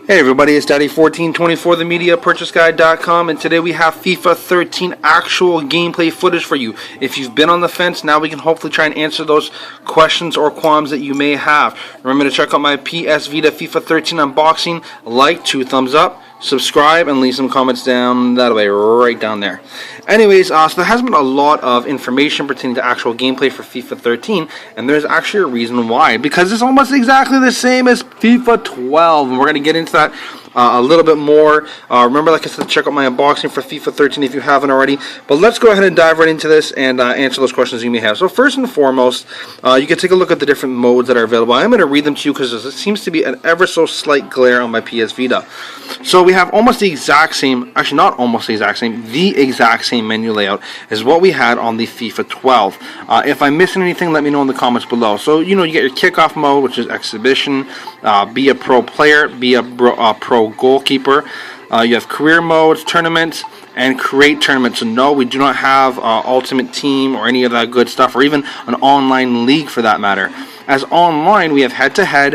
Hey everybody, it's Daddy1424, the MediaPurchaseGuide.com, and today we have FIFA 13 actual gameplay footage for you. If you've been on the fence, now we can hopefully try and answer those questions or qualms that you may have. Remember to check out my PS Vita FIFA 13 unboxing, like, 2 thumbs up, subscribe, and leave some comments down that way, right down there. Anyways, so there has been a lot of information pertaining to actual gameplay for FIFA 13, and there's actually a reason why. Because it's almost exactly the same as FIFA 12, and we're going to get into that a little bit more. Remember, like I said, check out my unboxing for FIFA 13 if you haven't already. But let's go ahead and dive right into this and answer those questions you may have. So first and foremost, you can take a look at the different modes that are available. I'm going to read them to you because there seems to be an ever so slight glare on my PS Vita. So we have almost the exact same, actually not almost the exact same menu layout as what we had on the FIFA 12. If I'm missing anything, let me know in the comments below. So, you know, you get your kickoff mode, which is exhibition, be a pro player, be a pro goalkeeper. You have career modes, tournaments, and create tournaments. So no, we do not have ultimate team or any of that good stuff, or even an online league for that matter. As online, we have head-to-head,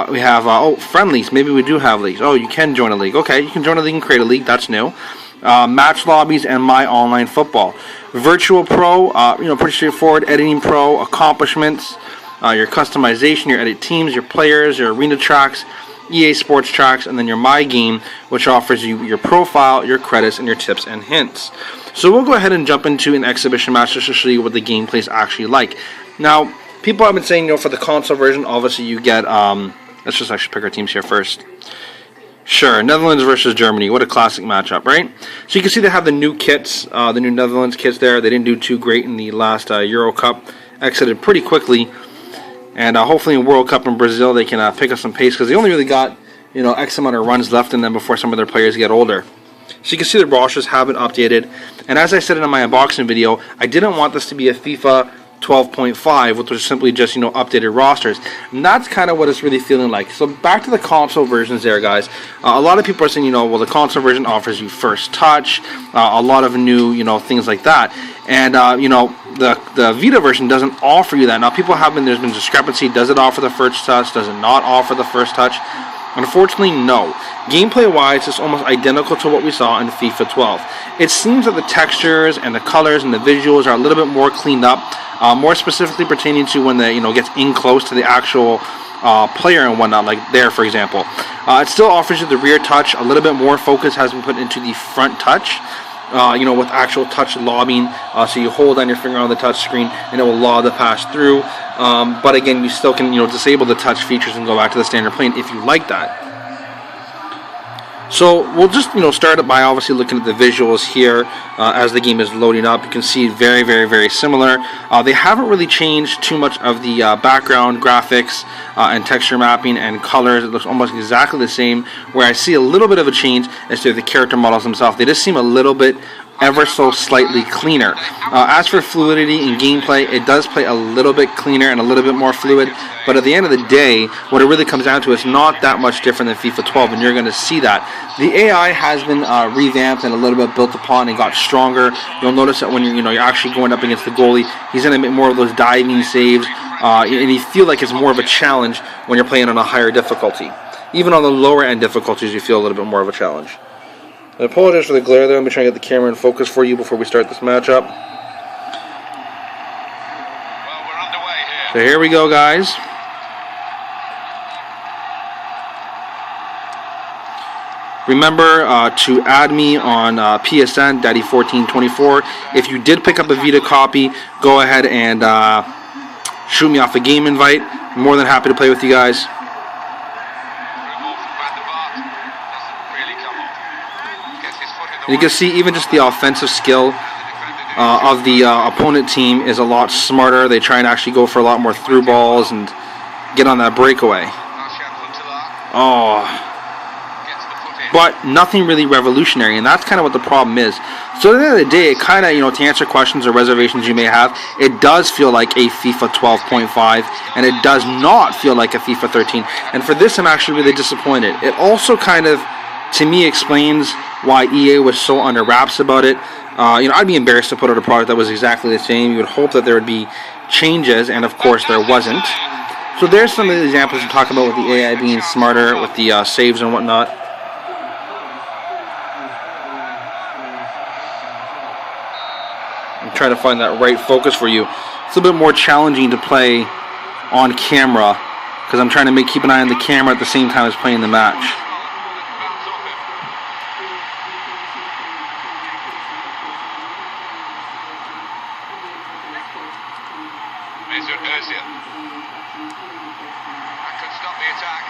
we have friendlies. Maybe we do have leagues. Oh, you can join a league. Okay, you can join a league and create a league. That's new. Match lobbies and my online football. Virtual pro, pretty straightforward. Editing pro, accomplishments, your customization, your edit teams, your players, your arena tracks, EA Sports tracks, and then your My Game, which offers you your profile, your credits, and your tips and hints. So we'll go ahead and jump into an exhibition match just to show you what the gameplay is actually like. Now, people have been saying, for the console version, obviously you get, let's just actually pick our teams here first. Sure, Netherlands versus Germany. What a classic matchup, right? So you can see they have the new kits, the new Netherlands kits there. They didn't do too great in the last Euro Cup. Exited pretty quickly. And hopefully in World Cup in Brazil they can pick up some pace, because they only really got, X amount of runs left in them before some of their players get older. So you can see the rosters have been updated. And as I said in my unboxing video, I didn't want this to be a FIFA 12.5, which was simply just, updated rosters. And that's kind of what it's really feeling like. So back to the console versions there, guys. A lot of people are saying, well, the console version offers you first touch, a lot of new, things like that. And, the Vita version doesn't offer you that. Now, there's been discrepancy. Does it offer the first touch? Does it not offer the first touch? Unfortunately, no. Gameplay-wise, it's almost identical to what we saw in FIFA 12. It seems that the textures and the colors and the visuals are a little bit more cleaned up, more specifically pertaining to when the gets in close to the actual player and whatnot, like there, for example. It still offers you the rear touch. A little bit more focus has been put into the front touch. With actual touch lobbing, so you hold on your finger on the touch screen and it will lob the pass through. But again, you still can disable the touch features and go back to the standard plane if you like that. So we'll just start it by obviously looking at the visuals here as the game is loading up. You can see very, very, very similar. They haven't really changed too much of the background graphics and texture mapping and colors. It looks almost exactly the same. Where I see a little bit of a change is to the character models themselves. They just seem a little bit ever so slightly cleaner. As for fluidity and gameplay, it does play a little bit cleaner and a little bit more fluid, but at the end of the day, what it really comes down to is not that much different than FIFA 12, and you're going to see that. The AI has been revamped and a little bit built upon and got stronger. You'll notice that when you're actually going up against the goalie, he's going to make more of those diving saves, and you feel like it's more of a challenge when you're playing on a higher difficulty. Even on the lower end difficulties, you feel a little bit more of a challenge. I apologize for the glare there. Let me try and get the camera in focus for you before we start this matchup. Well, we're underway here. So here we go, guys. Remember to add me on PSN, Daddy1424. If you did pick up a Vita copy, go ahead and shoot me off a game invite. I'm more than happy to play with you guys. And you can see even just the offensive skill of the opponent team is a lot smarter. They try and actually go for a lot more through balls and get on that breakaway. Oh. But nothing really revolutionary, and that's kind of what the problem is. So at the end of the day, it kind of, to answer questions or reservations you may have, it does feel like a FIFA 12.5, and it does not feel like a FIFA 13. And for this, I'm actually really disappointed. It also kind of, to me, explains why EA was so under wraps about it. I'd be embarrassed to put out a product that was exactly the same. You would hope that there would be changes, and of course there wasn't. So there's some of the examples to talk about with the AI being smarter with the saves and whatnot. I'm trying to find that right focus for you. It's a little bit more challenging to play on camera because I'm trying to keep an eye on the camera at the same time as playing the match. That could stop the attack.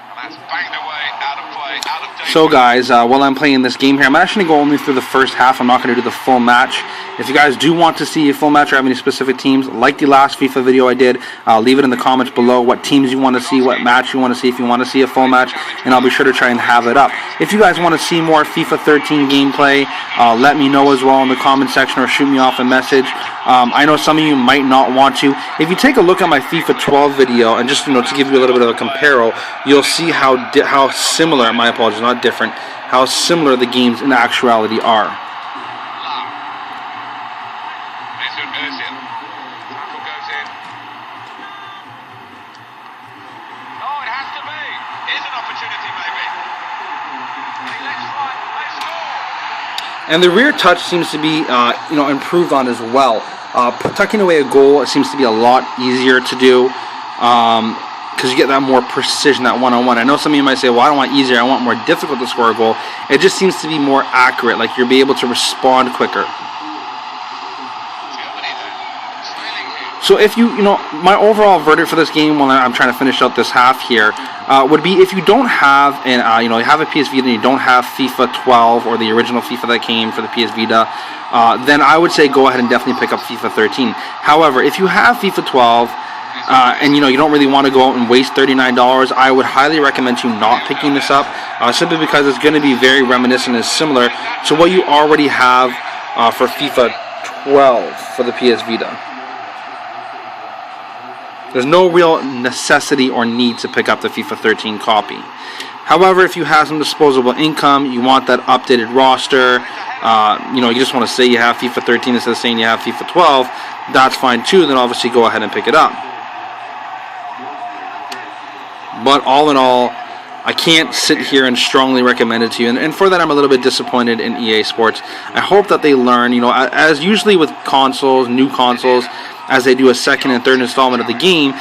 And that's banged away, out of play, out of danger. So guys, while I'm playing this game here, I'm actually going to go only through the first half. I'm not going to do the full match. If you guys do want to see a full match or have any specific teams, like the last FIFA video I did, leave it in the comments below what teams you want to see, what match you want to see, if you want to see a full match, and I'll be sure to try and have it up. If you guys want to see more FIFA 13 gameplay, let me know as well in the comment section or shoot me off a message. I know some of you might not want to. If you take a look at my FIFA 12 video, and just to give you a little bit of a comparo, you'll see how similar, my apologies, not different, how similar the games in actuality are. And the rear touch seems to be, improved on as well. Tucking away a goal, it seems to be a lot easier to do because you get that more precision, that one-on-one. I know some of you might say, well, I don't want easier, I want more difficult to score a goal. It just seems to be more accurate, like you'll be able to respond quicker. So if my overall verdict for this game, when I'm trying to finish out this half here, would be if you don't have, you have a PS Vita and you don't have FIFA 12 or the original FIFA that came for the PS Vita, then I would say go ahead and definitely pick up FIFA 13. However, if you have FIFA 12 and you don't really want to go out and waste $39, I would highly recommend you not picking this up, simply because it's going to be very reminiscent and similar to what you already have for FIFA 12 for the PS Vita. There's no real necessity or need to pick up the FIFA 13 copy. However, if you have some disposable income, you want that updated roster, you just want to say you have FIFA 13 instead of saying you have FIFA 12, that's fine too, then obviously go ahead and pick it up. But all in all, I can't sit here and strongly recommend it to you, and for that I'm a little bit disappointed in EA Sports. I hope that they learn, as usually with consoles, new consoles, as they do a second and third installment of the game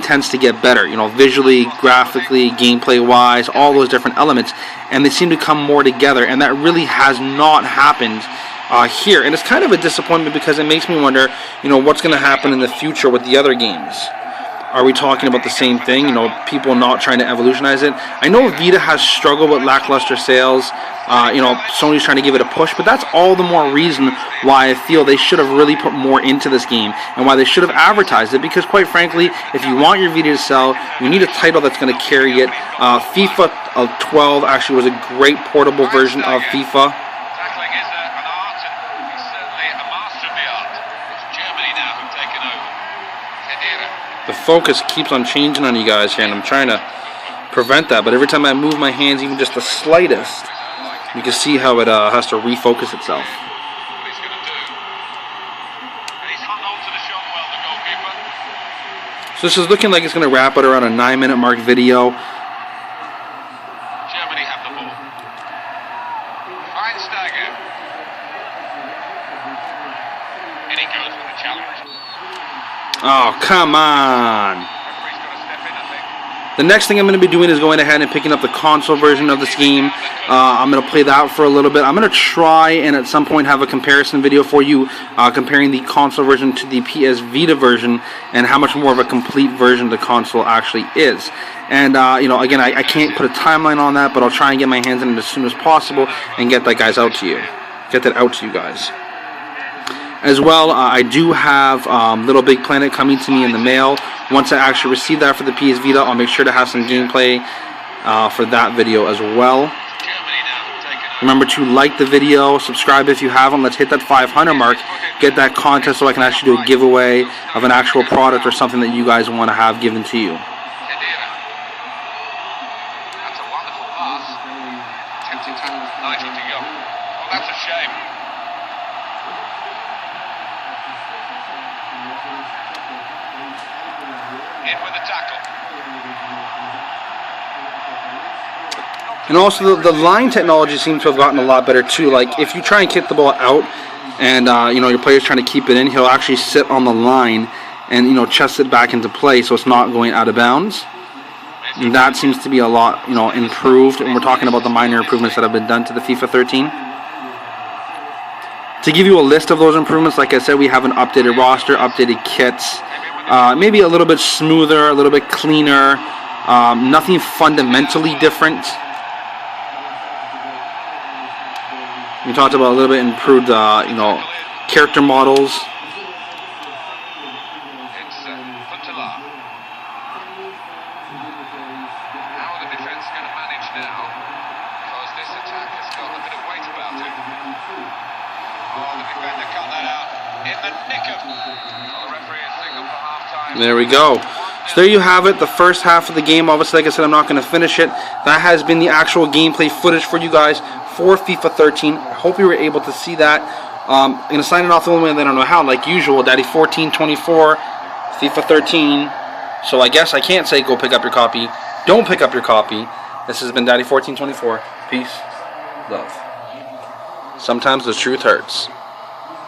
tends to get better, visually, graphically, gameplay-wise, all those different elements, and they seem to come more together, and that really has not happened here, and it's kind of a disappointment because it makes me wonder, what's going to happen in the future with the other games. Are we talking about the same thing? People not trying to evolutionize it. I know Vita has struggled with lackluster sales. Sony's trying to give it a push, but that's all the more reason why I feel they should have really put more into this game and why they should have advertised it. Because quite frankly, if you want your Vita to sell, you need a title that's going to carry it. FIFA 12 actually was a great portable version of FIFA. Tackling is an art, and he's certainly a master of the art. It's Germany now who've taken over. The focus keeps on changing on you guys here, and I'm trying to prevent that, but every time I move my hands even just the slightest, you can see how it has to refocus itself. So this is looking like it's going to wrap it around a 9-minute mark video. Germany have the ball. Fine stagger. And he goes for the challenge. Oh, come on. The next thing I'm going to be doing is going ahead and picking up the console version of this game. I'm going to play that for a little bit. I'm going to try and at some point have a comparison video for you comparing the console version to the PS Vita version and how much more of a complete version the console actually is. And, again, I can't put a timeline on that, but I'll try and get my hands on it as soon as possible and get that out to you guys. As well, I do have Little Big Planet coming to me in the mail. Once I actually receive that for the PS Vita, I'll make sure to have some gameplay for that video as well. Remember to like the video, subscribe if you haven't. Let's hit that 500 mark, get that contest so I can actually do a giveaway of an actual product or something that you guys want to have given to you. That's a wonderful pass. Attempting to Nigel to go. Oh, that's a shame. in with the tackle. And also, the line technology seems to have gotten a lot better too. Like, if you try and kick the ball out, and you know, your player's trying to keep it in, he'll actually sit on the line and, you know, chest it back into play, so it's not going out of bounds. And that seems to be a lot, you know, improved. And we're talking about the minor improvements that have been done to the FIFA 13. To give you a list of those improvements, like I said, we have an updated roster, updated kits, maybe a little bit smoother, a little bit cleaner, nothing fundamentally different. We talked about a little bit improved, you know, character models. It's Vita. How are the defence going to manage now? Because this attack has got a bit of weight about it. Oh, the defender cut that out in the nick of. The referee has signalled for half-time. There we go. So there you have it, the first half of the game. Obviously, like I said, I'm not going to finish it. That has been the actual gameplay footage for you guys for FIFA 13. I hope you were able to see that. I'm going to sign it off the only way that I don't know how. Like usual, Daddy 1424, FIFA 13. So I guess I can't say go pick up your copy. Don't pick up your copy. This has been Daddy 1424. Peace. Love. Sometimes the truth hurts.